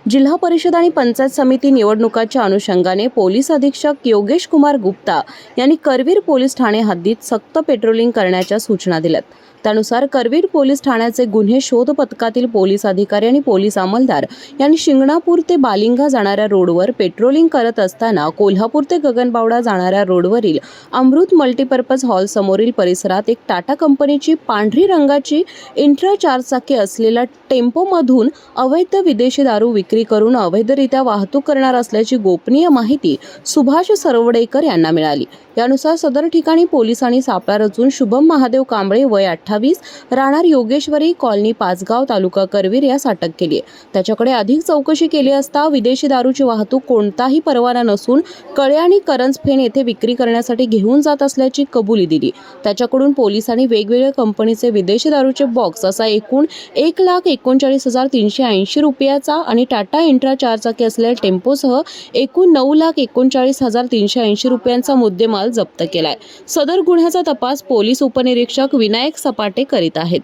जिल्हा परिषद आणि पंचायत समिती निवडणुकाच्या अनुषंगाने पोलीस अधीक्षक योगेश कुमार गुप्ता यांनी करवीर पोलीस ठाणे हद्दीत सक्त पेट्रोलिंग करण्याच्या सूचना दिल्यात। त्यानुसार करवीर पोलीस ठाण्याचे गुन्हे शोध पथकातील पोलीस अधिकारी आणि पोलीस अंमलदार यांनी शिंगणापूर ते बालिंगा जाणाऱ्या रोडवर पेट्रोलिंग करत असताना कोल्हापूर ते गगनबावडा जाणाऱ्या रोडवरील अमृत मल्टीपर्पज हॉल समोरील परिसरात एक टाटा कंपनीची पांढरी रंगाची इंट्रा चारचाकी असलेल्या टेम्पोमधून अवैध विदेशी दारू विक्री करून अवैधरित्या वाहतूक करणार असल्याची गोपनीय माहिती सुभाष सरवडेकर यांना मिळाली। यानुसार सदर ठिकाणी पोलिसांनी सापळा रचून शुभम महादेव कांबळे वय 28 राहणार योगेश्वरी कॉलनी पाचगाव तालुका करवीर यास अटक केली आहे। त्याच्याकडे अधिक चौकशी केली असता विदेशी दारूची वाहतूक कोणताही परवाना नसून कळे आणि करंजफेन येथे विक्री करण्यासाठी घेऊन जात असल्याची कबुली दिली। त्याच्याकडून पोलिसांनी वेगवेगळ्या कंपनीचे विदेशी दारूचे बॉक्स असा एकूण 1,39,380 रुपयाचा आणि टाटा इंट्रा चारचाकी असलेल्या टेम्पोसह एकूण 9,39,380 रुपयांचा मुद्देमाल जप्त केलाय। सदर गुन्ह्याचा तपास पोलीस उपनिरीक्षक विनायक सपाटे करीत आहेत।